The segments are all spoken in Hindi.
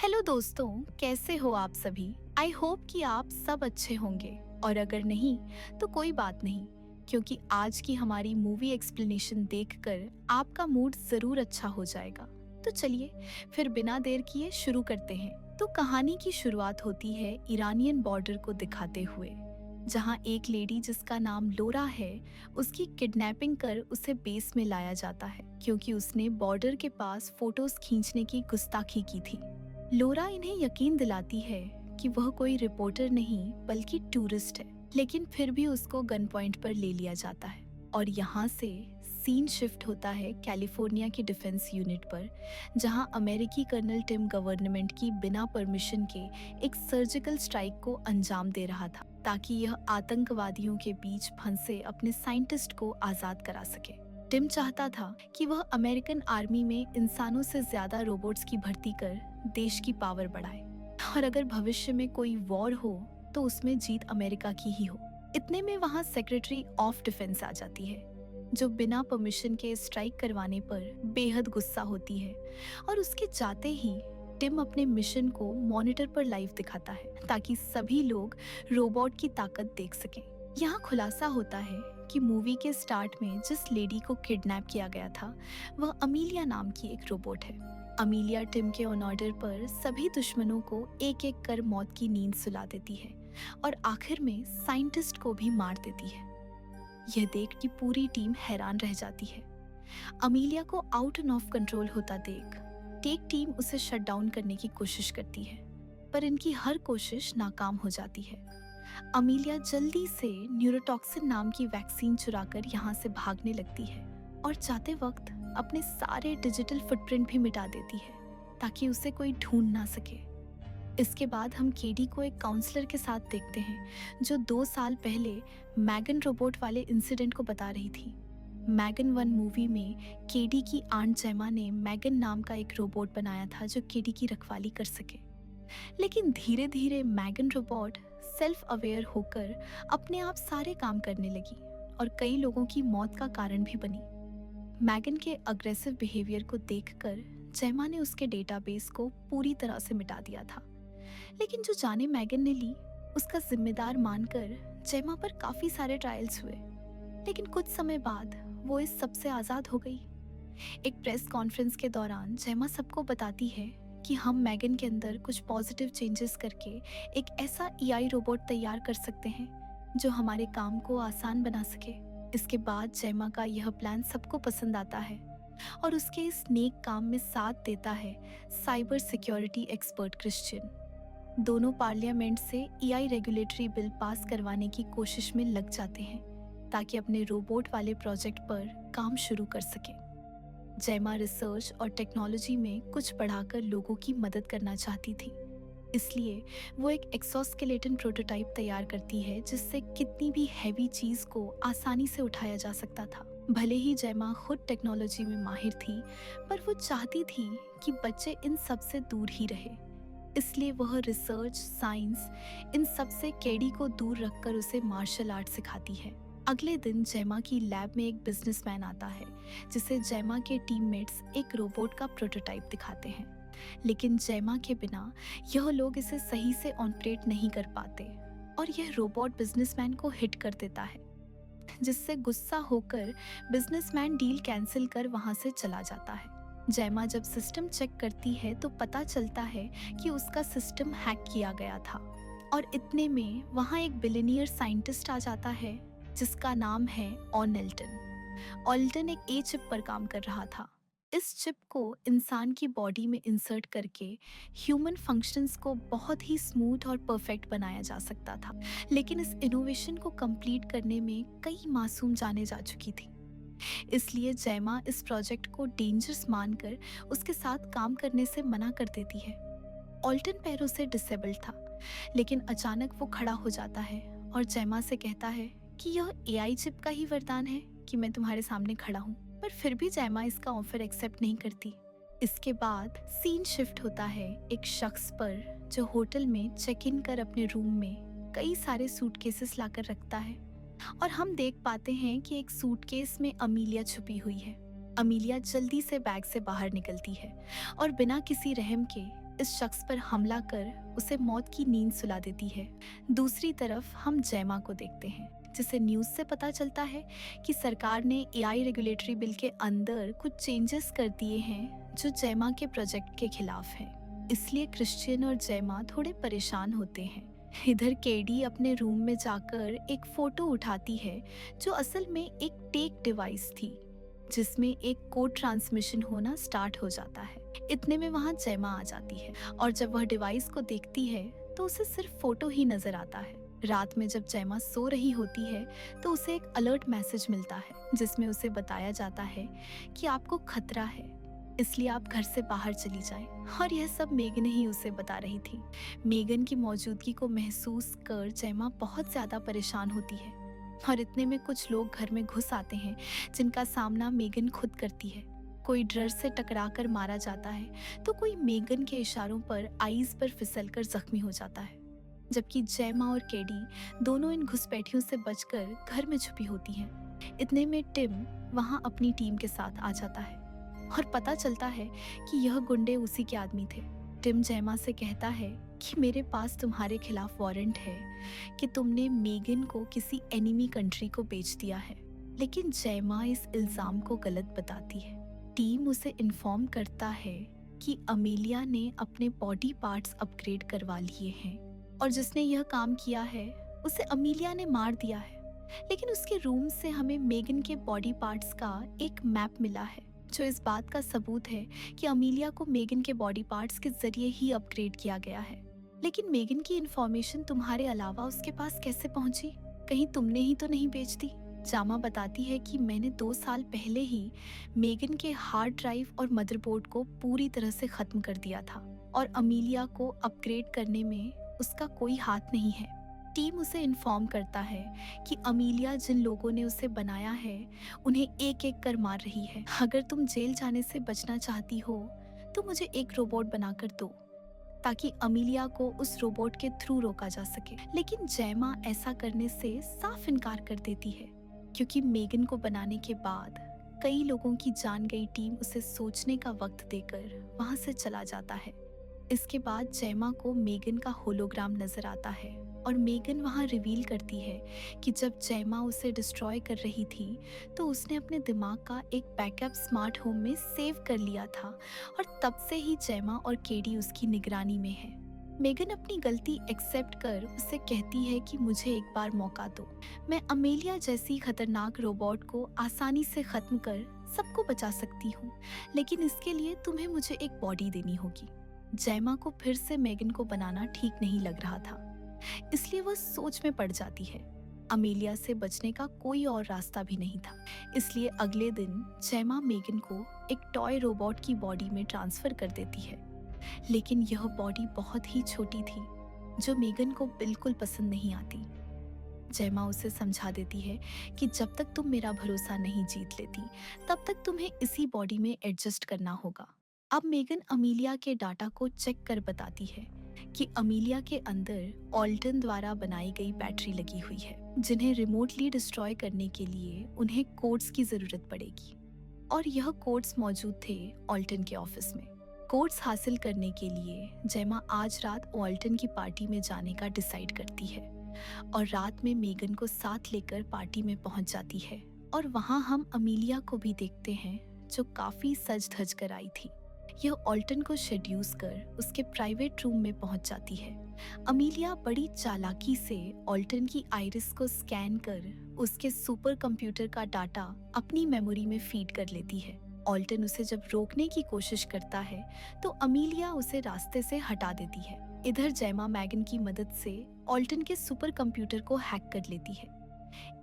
हेलो दोस्तों, कैसे हो आप सभी। आई होप कि आप सब अच्छे होंगे और अगर नहीं तो कोई बात नहीं, क्योंकि आज की हमारी मूवी एक्सप्लेनेशन देखकर आपका मूड जरूर अच्छा हो जाएगा। तो चलिए फिर बिना देर किए शुरू करते हैं। तो कहानी की शुरुआत होती है ईरानियन बॉर्डर को दिखाते हुए, जहां एक लेडी जिसका नाम लोरा है, उसकी किडनैपिंग कर उसे बेस में लाया जाता है क्योंकि उसने बॉर्डर के पास फोटोज खींचने की गुस्ताखी की थी। लोरा इन्हें यकीन दिलाती है कि वह कोई रिपोर्टर नहीं बल्कि टूरिस्ट है, लेकिन फिर भी उसको गन पॉइंट पर ले लिया जाता है। और यहाँ से सीन शिफ्ट होता है कैलिफोर्निया की डिफेंस यूनिट पर, जहाँ अमेरिकी कर्नल टिम गवर्नमेंट की बिना परमिशन के एक सर्जिकल स्ट्राइक को अंजाम दे रहा था ताकि यह आतंकवादियों के बीच फंसे अपने साइंटिस्ट को आजाद करा सके। टिम चाहता था कि वह अमेरिकन आर्मी में इंसानों से ज्यादा रोबोट्स की भर्ती कर देश की पावर बढ़ाए, और अगर भविष्य में कोई वॉर हो तो उसमें जीत अमेरिका की ही हो। इतने में वहां सेक्रेटरी ऑफ डिफेंस आ जाती है, जो बिना परमिशन के स्ट्राइक करवाने पर बेहद गुस्सा होती है, और उसके जाते ही टिम अपने मिशन को मॉनिटर पर लाइव दिखाता है ताकि सभी लोग रोबोट की ताकत देख सकें। यहाँ खुलासा होता है कि मूवी के स्टार्ट में जिस लेडी को किडनैप किया गया था वह अमीलिया नाम की एक रोबोट है। अमीलिया टिम के ऑन ऑर्डर पर सभी दुश्मनों को एक एक कर मौत की नींद सुला देती है और आखिर में साइंटिस्ट को भी मार देती है। यह देख कि पूरी टीम हैरान रह जाती है। अमीलिया को आउट एंड ऑफ कंट्रोल होता देख टेक टीम उसे शट डाउन करने की कोशिश करती है, पर इनकी हर कोशिश नाकाम हो जाती है। अमीलिया जल्दी से न्यूरोटॉक्सिन नाम की वैक्सीन चुराकर यहाँ से भागने लगती है और जाते वक्त अपने सारे डिजिटल फुटप्रिंट भी मिटा देती है ताकि उसे कोई ढूंढ ना सके। इसके बाद हम केडी को एक काउंसलर के साथ देखते हैं जो 2 साल पहले मैगन रोबोट वाले इंसिडेंट को बता रही थी। मैगन 1 मूवी में केडी की आंट जेमा ने मैगन नाम का एक रोबोट बनाया था जो केडी की रखवाली कर सके, लेकिन धीरे धीरे मैगन रोबोट सेल्फ अवेयर होकर अपने आप सारे काम करने लगी और कई लोगों की मौत का कारण भी बनी। मैगन के अग्रेसिव बिहेवियर को देखकर जेमा ने उसके डेटाबेस को पूरी तरह से मिटा दिया था, लेकिन जो जाने मैगन ने ली उसका जिम्मेदार मानकर जेमा पर काफी सारे ट्रायल्स हुए, लेकिन कुछ समय बाद वो इस सब से आजाद हो गई। एक प्रेस कॉन्फ्रेंस के दौरान जेमा सबको बताती है कि हम मैगन के अंदर कुछ पॉजिटिव चेंजेस करके एक ऐसा एआई रोबोट तैयार कर सकते हैं जो हमारे काम को आसान बना सके। इसके बाद जेमा का यह प्लान सबको पसंद आता है और उसके इस नेक काम में साथ देता है साइबर सिक्योरिटी एक्सपर्ट क्रिश्चियन। दोनों पार्लियामेंट से एआई रेगुलेटरी बिल पास करवाने की कोशिश में लग जाते हैं ताकि अपने रोबोट वाले प्रोजेक्ट पर काम शुरू कर सके। जेमा रिसर्च और टेक्नोलॉजी में कुछ बढ़ाकर लोगों की मदद करना चाहती थी, इसलिए वो एक एक्सोस्केलेटन प्रोटोटाइप तैयार करती है जिससे कितनी भी हैवी चीज को आसानी से उठाया जा सकता था। भले ही जेमा खुद टेक्नोलॉजी में माहिर थी, पर वो चाहती थी कि बच्चे इन सब से दूर ही रहे, इसलिए वह रिसर्च, साइंस इन सब से केडी को दूर रखकर उसे मार्शल आर्ट सिखाती है। अगले दिन जेमा की लैब में एक बिजनेसमैन आता है जिसे जेमा के टीममेट्स एक रोबोट का प्रोटोटाइप दिखाते हैं, लेकिन जेमा के बिना यह लोग इसे सही से ऑपरेट नहीं कर पाते और यह रोबोट बिजनेसमैन को हिट कर देता है, जिससे गुस्सा होकर बिजनेसमैन डील कैंसिल कर वहां से चला जाता है। जेमा जब सिस्टम चेक करती है तो पता चलता है कि उसका सिस्टम हैक किया गया था, और इतने में वहां एक बिलियनियर साइंटिस्ट आ जाता है जिसका नाम है ऑनेल्टन। ऑल्टन एक ए चिप पर काम कर रहा था। इस चिप को इंसान की बॉडी में इंसर्ट करके ह्यूमन फंक्शंस को बहुत ही स्मूथ और परफेक्ट बनाया जा सकता था, लेकिन इस इनोवेशन को कंप्लीट करने में कई मासूम जानें जा चुकी थी। इसलिए जेमा इस प्रोजेक्ट को डेंजरस मानकर उसके साथ काम करने से मना कर देती है। ऑल्टन पैरों से डिसेबल्ड था, लेकिन अचानक वो खड़ा हो जाता है और जेमा से कहता है कि यह एआई चिप का ही वरदान है कि मैं तुम्हारे सामने खड़ा हूँ, पर फिर भी जेमा इसका ऑफर एक्सेप्ट नहीं करती। इसके बाद सीन शिफ्ट होता है एक शख्स पर जो होटल में चेक इन कर अपने रूम में कई सारे सूटकेसेस लाकर रखता है, और हम देख पाते हैं कि एक सूटकेस में अमीलिया छुपी हुई है। अमीलिया जल्दी से बैग से बाहर निकलती है और बिना किसी रहम के इस शख्स पर हमला कर उसे मौत की नींद सुला देती है। दूसरी तरफ हम जैमा को देखते हैं, जिसे न्यूज़ से पता चलता है कि सरकार ने एआई रेगुलेटरी बिल के अंदर कुछ चेंजेस कर दिए हैं जो जैमा के प्रोजेक्ट के खिलाफ है। इसलिए क्रिश्चियन और जैमा थोड़े परेशान होते हैं। इधर केडी अपने रूम में जाकर एक फोटो उठाती है जो असल में एक टेक डिवाइस थी, जिसमें एक कोड ट्रांसमिशन होना स्टार्ट हो जाता है। इतने में वहां जैमा आ जाती है और जब वह डिवाइस को देखती है तो उसे सिर्फ फोटो ही नजर आता है। रात में जब जैमा सो रही होती है तो उसे एक अलर्ट मैसेज मिलता है जिसमें उसे बताया जाता है कि आपको खतरा है, इसलिए आप घर से बाहर चली जाएं। और यह सब मेगन ही उसे बता रही थी। मेगन की मौजूदगी को महसूस कर जैमा बहुत ज्यादा परेशान होती है और इतने में कुछ लोग घर में घुस आते हैं जिनका सामना मेगन खुद करती है। कोई ड्रर से टकरा कर मारा जाता है तो कोई मेगन के इशारों पर आइस पर फिसलकर जख्मी हो जाता है, जबकि जैमा और केडी दोनों इन घुसपैठियों से बचकर घर में छुपी होती हैं। इतने में टिम वहां अपनी टीम के साथ आ जाता है और पता चलता है कि यह गुंडे उसी के आदमी थे। टिम जैमा से कहता है कि मेरे पास तुम्हारे खिलाफ वारंट है कि तुमने मेगन को किसी एनिमी कंट्री को बेच दिया है, लेकिन जैमा इस इल्जाम को गलत बताती है। टीम उसे इन्फॉर्म करता है कि अमेलिया ने अपने बॉडी पार्ट्स अपग्रेड करवा लिए हैं और जिसने यह काम किया है उसे अमेलिया ने मार दिया है, लेकिन उसके रूम से हमें मेगन के बॉडी पार्ट्स का एक मैप मिला है जो इस बात का सबूत है कि अमेलिया को मेगन के बॉडी पार्ट्स के जरिए ही अपग्रेड किया गया है। लेकिन मेगन की इन्फॉर्मेशन तुम्हारे अलावा उसके पास कैसे पहुंची? कहीं तुमने ही तो नहीं बेच दी? जामा बताती है कि मैंने 2 साल पहले ही मेगन के हार्ड ड्राइव और मदरबोर्ड को पूरी तरह से खत्म कर दिया था और अमेलिया को अपग्रेड करने में उसका कोई हाथ नहीं है। टीम उसे इन्फॉर्म करता है कि अमेलिया जिन लोगों ने उसे बनाया है उन्हें एक एक कर मार रही है। अगर तुम जेल जाने से बचना चाहती हो तो मुझे एक रोबोट बनाकर दो ताकि अमेलिया को उस रोबोट के थ्रू रोका जा सके। लेकिन जैमा ऐसा करने से साफ इनकार कर देती है क्योंकि मेगन को बनाने के बाद कई लोगों की जान गई टीम उसे सोचने का वक्त देकर वहां से चला जाता है। इसके बाद जैमा को मेगन का होलोग्राम नजर आता है और मेगन वहां रिवील करती है कि जब जैमा उसे डिस्ट्रॉय कर रही थी तो उसने अपने दिमाग का एक बैकअप स्मार्ट होम में सेव कर लिया था और तब से ही जैमा और केडी उसकी निगरानी में है। मेगन अपनी गलती एक्सेप्ट कर उससे कहती है कि मुझे एक बार मौका दो, मैं अमेलिया जैसी खतरनाक रोबोट को आसानी से खत्म कर सबको बचा सकती हूँ, लेकिन इसके लिए तुम्हें मुझे एक बॉडी देनी होगी। जैमा को फिर से मेगन को बनाना ठीक नहीं लग रहा था, इसलिए वह सोच में पड़ जाती है। अमेलिया से बचने का कोई और रास्ता भी नहीं था, इसलिए अगले दिन जैमा मेगन को एक टॉय रोबोट की बॉडी में ट्रांसफर कर देती है, लेकिन यह बॉडी बहुत ही छोटी थी जो मेगन को बिल्कुल पसंद नहीं आती। जैमा उसे समझा देती है कि जब तक तुम मेरा भरोसा नहीं जीत लेती तब तक तुम्हें इसी बॉडी में एडजस्ट करना होगा। अब मेगन अमेलिया के डाटा को चेक कर बताती है कि अमेलिया के अंदर ऑल्टन द्वारा बनाई गई बैटरी लगी हुई है जिन्हें रिमोटली डिस्ट्रॉय करने के लिए उन्हें कोड्स की जरूरत पड़ेगी, और यह कोड्स मौजूद थे ऑल्टन के ऑफिस में। कोड्स हासिल करने के लिए जैमा आज रात ऑल्टन की पार्टी में जाने का डिसाइड करती है और रात में मेगन को साथ लेकर पार्टी में पहुंच जाती है। और वहां हम अमेलिया को भी देखते हैं जो काफी सज धज कर आई थी। यह ऑल्टन को शेड्यूस कर उसके प्राइवेट रूम में पहुंच जाती है। अमेलिया बड़ी चालाकी से ऑल्टन की आइरिस को स्कैन कर उसके सुपर कंप्यूटर का डाटा अपनी मेमोरी में फीड कर लेती है। ऑल्टन उसे जब रोकने की कोशिश करता है तो अमेलिया उसे रास्ते से हटा देती है। इधर जैमा मैगन की मदद से ऑल्टन के सुपर कंप्यूटर को हैक कर लेती है।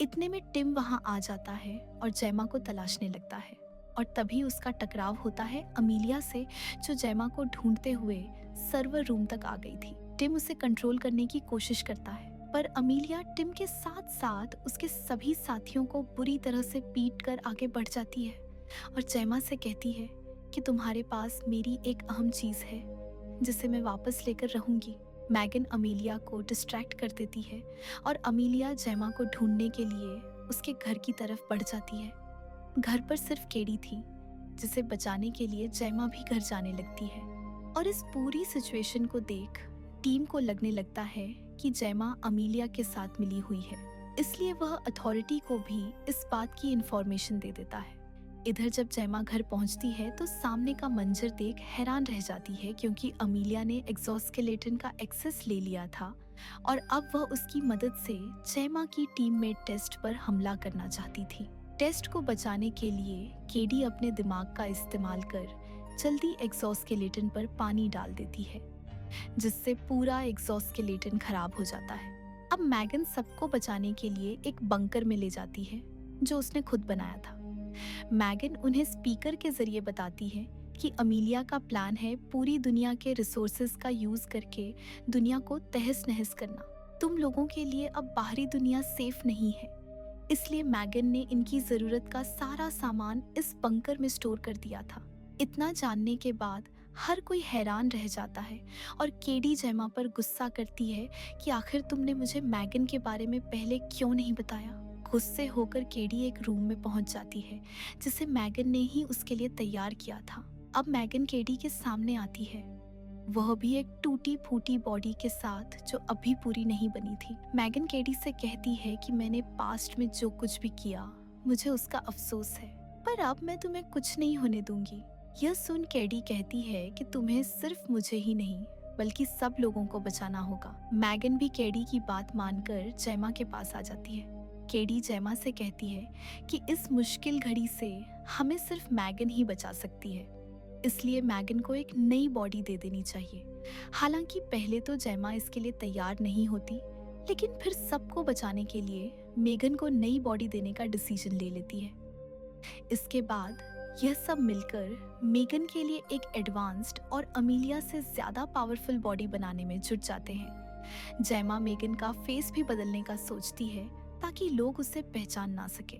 इतने में टिम वहां आ जाता है और जैमा को तलाशने लगता है, और तभी उसका टकराव होता है अमेलिया से जो जैमा को ढूंढते हुए सर्वर रूम तक आ गई थी। टिम उसे कंट्रोल करने की कोशिश करता है, पर अमेलिया टिम के साथ साथ उसके सभी साथियों को बुरी तरह से पीट कर आगे बढ़ जाती है और जैमा से कहती है कि तुम्हारे पास मेरी एक अहम चीज है जिसे मैं वापस लेकर रहूंगी। मैगन अमेलिया को डिस्ट्रैक्ट कर देती है और अमेलिया जैमा को ढूंढने के लिए उसके घर की तरफ बढ़ जाती है। घर पर सिर्फ केडी थी जिसे बचाने के लिए जैमा भी घर जाने लगती है। और इस पूरी सिचुएशन को देख टीम को लगने लगता है कि जैमा अमीलिया के साथ मिली हुई है, इसलिए वह अथॉरिटी को भी इस बात की इंफॉर्मेशन दे देता है। इधर जब जैमा घर पहुंचती है तो सामने का मंजर देख हैरान रह जाती है, क्योंकि अमीलिया ने एक्सोस्केलेटन का एक्सेस ले लिया था और अब वह उसकी मदद से जैमा की टीममेट टेस्ट पर हमला करना चाहती थी। टेस्ट को बचाने के लिए केडी अपने दिमाग का इस्तेमाल कर जल्दी एक्सोस्केलेटन पर पानी डाल देती है, जिससे पूरा एक्सोस्केलेटन खराब हो जाता है। अब मैगन सबको बचाने के लिए एक बंकर में ले जाती है जो उसने खुद बनाया था। मैगन उन्हें स्पीकर के जरिए बताती है कि अमीलिया का प्लान है पूरी दुनिया के रिसोर्सेज का यूज करके दुनिया को तहस नहस करना। तुम लोगों के लिए अब बाहरी दुनिया सेफ नहीं है, इसलिए मैगन ने इनकी जरूरत का सारा सामान इस बंकर में स्टोर कर दिया था। इतना जानने के बाद हर कोई हैरान रह जाता है और केडी जैमा पर गुस्सा करती है कि आखिर तुमने मुझे मैगन के बारे में पहले क्यों नहीं बताया। गुस्से होकर केडी एक रूम में पहुंच जाती है जिसे मैगन ने ही उसके लिए तैयार किया था। अब मैगन केडी के सामने आती है, वह भी एक टूटी फूटी बॉडी के साथ जो अभी पूरी नहीं बनी थी। मैगन केडी से कहती है कि मैंने पास्ट में जो कुछ भी किया मुझे उसका अफसोस है, पर अब मैं तुम्हें कुछ नहीं होने दूंगी। यह सुन केडी कहती है कि तुम्हें सिर्फ मुझे ही नहीं बल्कि सब लोगों को बचाना होगा। मैगन भी केडी की बात मानकर जैमा के पास आ जाती है। केडी जैमा से कहती है कि इस मुश्किल घड़ी से हमें सिर्फ मैगन ही बचा सकती है, इसलिए मैगन को एक नई बॉडी दे देनी चाहिए। हालांकि पहले तो जैमा इसके लिए तैयार नहीं होती, लेकिन फिर सबको बचाने के लिए मैगन को नई बॉडी देने का डिसीजन ले लेती है। इसके बाद यह सब मिलकर मैगन के लिए एक एडवांस्ड और अमीलिया से ज्यादा पावरफुल बॉडी बनाने में जुट जाते हैं। जैमा मैगन का फेस भी बदलने का सोचती है ताकि लोग उसे पहचान ना सके,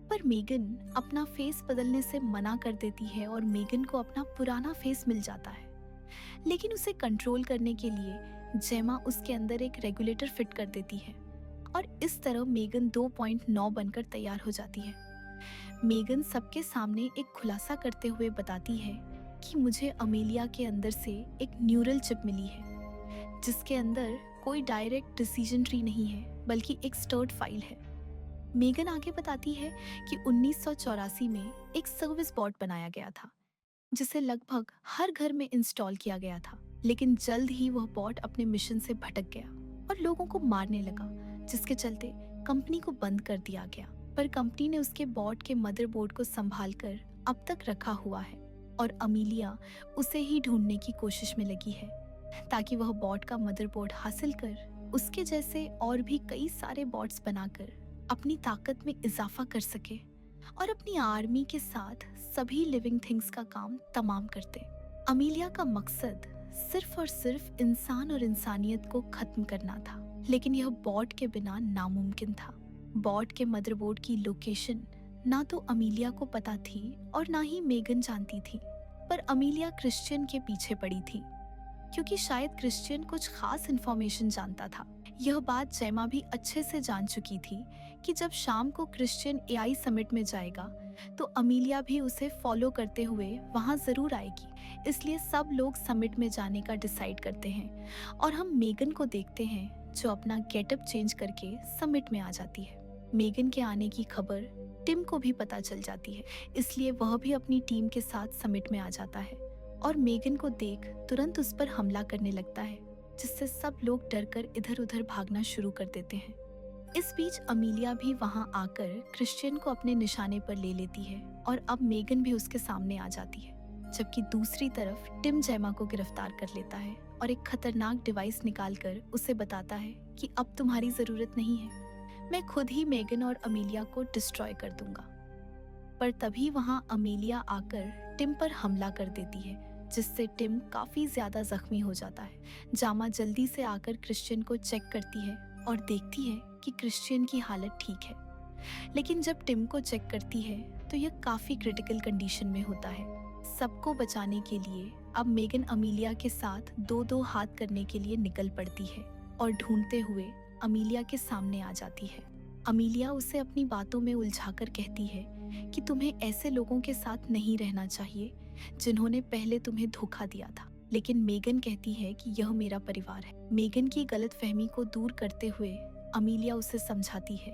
पर मैगन अपना फेस बदलने से मना कर देती है और मैगन को अपना पुराना फेस मिल जाता है। लेकिन उसे कंट्रोल करने के लिए जैमा उसके अंदर एक रेगुलेटर फिट कर देती है और इस तरह मैगन 2.9 बनकर तैयार हो जाती है। मैगन सबके सामने एक खुलासा करते हुए बताती है कि मुझे अमेलिया के अंदर से एक न्यूरल चिप मिली है, जिसके अंदर कोई डायरेक्ट डिसीजन ट्री नहीं है बल्कि एक स्टोर्ड फाइल है। मैगन आगे बताती है कि 1984 में एक सर्विस बॉट बनाया गया था जिसे लगभग हर घर में इंस्टॉल किया गया था, लेकिन जल्द ही वह बॉट अपने मिशन से भटक गया और लोगों को मारने लगा, जिसके चलते कंपनी को बंद कर दिया गया। पर कंपनी ने उसके बॉट के मदरबोर्ड को संभालकर अब तक रखा हुआ है और अमीलिया उसे ही ढूंढने की कोशिश में लगी है ताकि वह बॉट का मदरबोर्ड हासिल कर उसके जैसे और भी कई सारे बॉट्स बनाकर अपनी ताकत में इजाफा कर सके और अपनी आर्मी के साथ सभी लिविंग थिंग्स का काम तमाम करते। अमीलिया का मकसद सिर्फ और सिर्फ इंसान और इंसानियत को खत्म करना था, लेकिन यह बॉट के बिना नामुमकिन था। बॉट के मदरबोर्ड की लोकेशन ना तो अमीलिया को पता थी और ना ही मैगन जानती थी, पर अमीलिया क्रिश्चियन के पीछे पड़ी थी क्योंकि शायद क्रिश्चियन कुछ खास इन्फॉर्मेशन जानता था। यह बात जैमा भी अच्छे से जान चुकी थी कि जब शाम को क्रिश्चियन एआई समिट में जाएगा तो अमीलिया भी उसे फॉलो करते हुए वहां जरूर आएगी। इसलिए सब लोग समिट में जाने का डिसाइड करते हैं और हम मैगन को देखते हैं जो अपना गेटअप चेंज करके समिट में आ जाती है। मैगन के आने की खबर टिम को भी पता चल जाती है, इसलिए वह भी अपनी टीम के साथ समिट में आ जाता है और मैगन को देख तुरंत उस पर हमला करने लगता है, जिससे सब लोग डरकर इधर उधर भागना शुरू कर देते हैं। इस बीच अमीलिया भी वहां आकर क्रिश्चियन को अपने निशाने पर ले लेती है और अब मैगन भी उसके सामने आ जाती है, जबकि दूसरी तरफ टिम जैमा को गिरफ्तार कर लेता है और एक खतरनाक डिवाइस निकालकर उसे बताता है कि अब तुम्हारी जरूरत नहीं है, मैं खुद ही मैगन और अमीलिया को डिस्ट्रॉय कर दूंगा। पर तभी वहां अमीलिया आकर टिम पर हमला कर देती है, जिससे टिम काफी ज्यादा जख्मी हो जाता है। जामा जल्दी से आकर क्रिश्चियन को चेक करती है और देखती है कि क्रिश्चियन की हालत ठीक है, लेकिन जब टिम को चेक करती है तो यह काफी क्रिटिकल कंडीशन में होता है। सबको बचाने के लिए अब मैगन अमीलिया के साथ दो दो हाथ करने के लिए निकल पड़ती है और ढूंढते हुए अमीलिया के सामने आ जाती है। अमीलिया उसे अपनी बातों में उलझाकर कहती है कि तुम्हें ऐसे लोगों के साथ नहीं रहना चाहिए जिन्होंने पहले तुम्हें धोखा दिया था। लेकिन मेगन कहती है कि यह मेरा परिवार है। मेगन की गलतफहमी को दूर करते हुए अमीलिया उसे समझाती है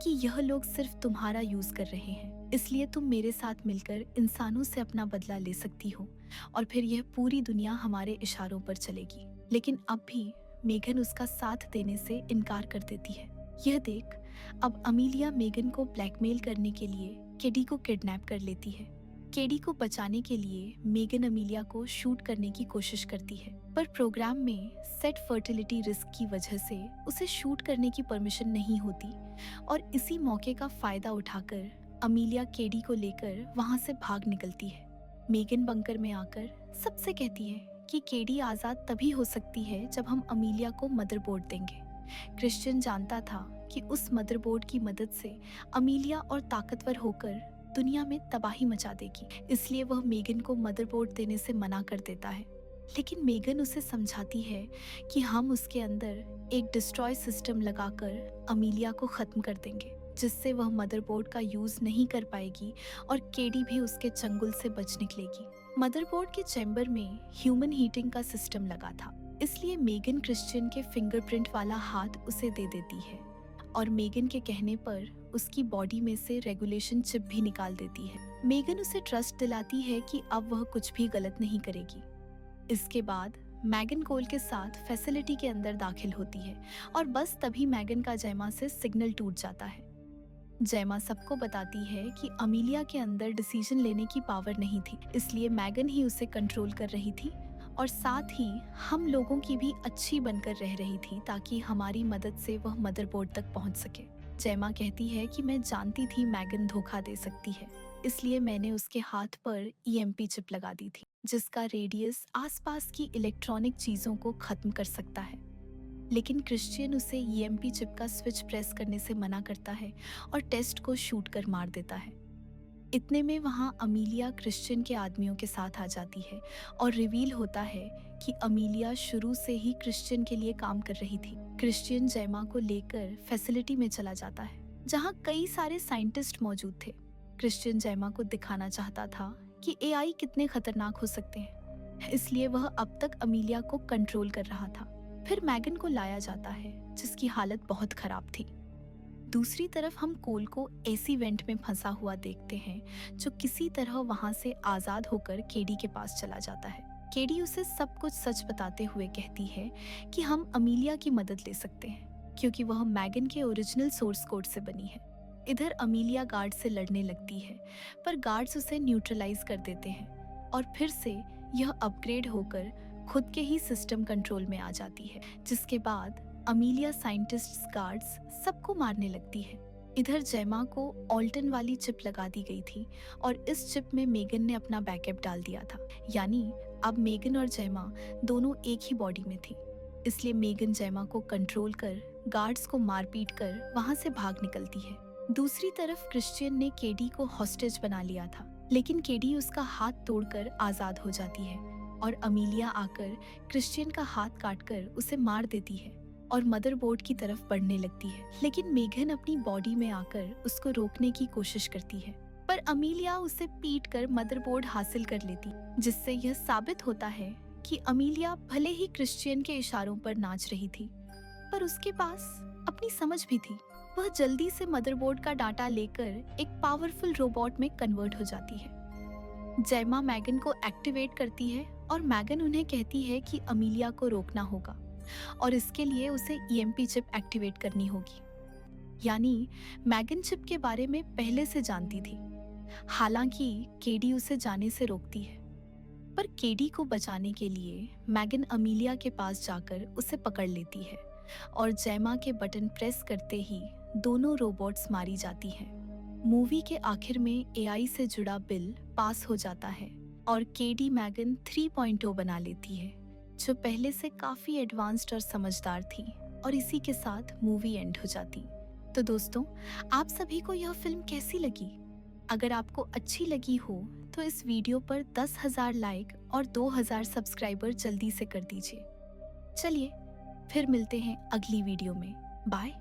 कि यह लोग सिर्फ तुम्हारा यूज कर रहे हैं, इसलिए तुम मेरे साथ मिलकर इंसानों से अपना बदला ले सकती हो और फिर यह पूरी दुनिया हमारे इशारों पर चलेगी। लेकिन अब भी मेगन उसका साथ देने से इनकार कर देती है। यह देख अब अमीलिया मेगन को ब्लैकमेल करने के लिए केडी को किडनैप कर लेती है। केडी को बचाने के लिए मेगन अमीलिया को शूट करने की कोशिश करती है, पर प्रोग्राम में सेट फर्टिलिटी रिस्क की वजह से उसे शूट करने की परमिशन नहीं होती और इसी मौके का फायदा उठाकर अमीलिया केडी को लेकर वहां से भाग निकलती है। मेगन बंकर में आकर सबसे कहती है कि केडी आजाद तभी हो सकती है जब हम अमीलिया को मदरबोर्ड देंगे। क्रिश्चियन जानता था कि उस मदरबोर्ड की मदद से अमीलिया और ताकतवर होकर दुनिया में तबाही मचा देगी, इसलिए वह मेगन को मदरबोर्ड देने से मना कर देता है। लेकिन मेगन उसे समझाती है कि हम उसके अंदर एक डिस्ट्रॉय सिस्टम लगाकर अमीलिया को खत्म कर देंगे, जिससे वह मदरबोर्ड का यूज नहीं कर पाएगी और केडी भी उसके चंगुल से बच निकलेगी। मदरबोर्ड के चैम्बर में ह्यूमन हीटिंग का सिस्टम लगा था, इसलिए मेगन क्रिश्चियन के फिंगरप्रिंट वाला हाथ उसे दे देती है और मेगन के कहने पर उसकी बॉडी में से रेगुलेशन चिप भी निकाल देती है। मेगन उसे ट्रस्ट दिलाती है कि अब वह कुछ भी गलत नहीं करेगी। इसके बाद मैगन कोल के साथ फैसिलिटी के अंदर दाखिल होती है और बस तभी मैगन का जैमा से सिग्नल टूट जाता है। जैमा सबको बताती है कि अमीलिया के अंदर डिसीजन लेने की पावर नहीं थी, इसलिए मैगन ही उसे कंट्रोल कर रही थी और साथ ही हम लोगों की भी अच्छी बनकर रह रही थी ताकि हमारी मदद से वह मदरबोर्ड तक पहुंच सके। जैमा कहती है कि मैं जानती थी मैगन धोखा दे सकती है, इसलिए मैंने उसके हाथ पर ईएमपी चिप लगा दी थी, जिसका रेडियस आसपास की इलेक्ट्रॉनिक चीजों को खत्म कर सकता है। लेकिन क्रिश्चियन उसे ईएमपी चिप का स्विच प्रेस करने से मना करता है और टेस्ट को शूट कर मार देता है। इतने में वहाँ अमीलिया क्रिश्चियन के आदमियों के साथ आ जाती है और रिवील होता है कि अमीलिया शुरू से ही क्रिश्चियन के लिए काम कर रही थी। क्रिश्चियन जैमा को लेकर फैसिलिटी में चला जाता है, जहाँ कई सारे साइंटिस्ट मौजूद थे। क्रिश्चियन जैमा को दिखाना चाहता था कि एआई कितने खतरनाक हो सकते हैं, इसलिए वह अब तक अमीलिया को कंट्रोल कर रहा था। फिर मैगन को लाया जाता है, जिसकी हालत बहुत खराब थी। दूसरी तरफ हम कोल को ऐसी वेंट में फंसा हुआ देखते हैं जो किसी तरह वहां से आजाद होकर केडी के पास चला जाता है। केडी उसे सब कुछ सच बताते हुए कहती है कि हम अमीलिया की मदद ले सकते हैं क्योंकि वह मैगन के ओरिजिनल सोर्स कोड से बनी है। इधर अमीलिया गार्ड से लड़ने लगती है, पर गार्ड्स उसे न्यूट्रलाइज कर देते हैं और फिर से यह अपग्रेड होकर खुद के ही सिस्टम कंट्रोल में आ जाती है, जिसके बाद अमीलिया साइंटिस्ट्स गार्ड्स सबको मारने लगती है। इधर जैमा को ऑल्टन वाली चिप लगा दी गई थी और इस चिप में मेगन ने अपना बैकअप डाल दिया था, यानी अब मेगन और जैमा दोनों एक ही बॉडी में थी। इसलिए मेगन जैमा को कंट्रोल कर गार्ड्स को मारपीट कर वहां से भाग निकलती है। दूसरी तरफ क्रिश्चियन ने केडी को हॉस्टेज बना लिया था, लेकिन केडी उसका हाथ तोड़कर आजाद हो जाती है और अमीलिया आकर क्रिश्चियन का हाथ काटकर उसे मार देती है और मदरबोर्ड की तरफ बढ़ने लगती है। लेकिन मेगन अपनी बॉडी में आकर उसको रोकने की कोशिश करती है, पर अमीलिया उसे पीट कर मदरबोर्ड हासिल कर लेती, जिससे यह साबित होता है कि अमीलिया भले ही क्रिश्चियन के इशारों पर नाच रही थी, पर उसके पास अपनी समझ भी थी। वह जल्दी से मदरबोर्ड का डाटा लेकर एक पावरफुल रोबोट में कन्वर्ट हो जाती है। जैमा मैगन को एक्टिवेट करती है और मैगन उन्हें कहती है कि अमीलिया को रोकना होगा और इसके लिए उसे ईएमपी चिप एक्टिवेट करनी होगी। यानी मैगन चिप के बारे में पहले से जानती थी। हालांकि केडी उसे जाने से रोकती है, पर केडी को बचाने के लिए मैगन अमीलिया के पास जाकर उसे पकड़ लेती है और जैमा के बटन प्रेस करते ही दोनों रोबोट्स मारी जाती हैं। मूवी के आखिर में एआई से जुड़ा बिल पास हो जाता है और केडी मैगन 3.0 बना लेती है, जो पहले से काफी एडवांस्ड और समझदार थी, और इसी के साथ मूवी एंड हो जाती। तो दोस्तों, आप सभी को यह फिल्म कैसी लगी? अगर आपको अच्छी लगी हो तो इस वीडियो पर 10,000 लाइक और 2,000 सब्सक्राइबर जल्दी से कर दीजिए। चलिए फिर मिलते हैं अगली वीडियो में। बाय।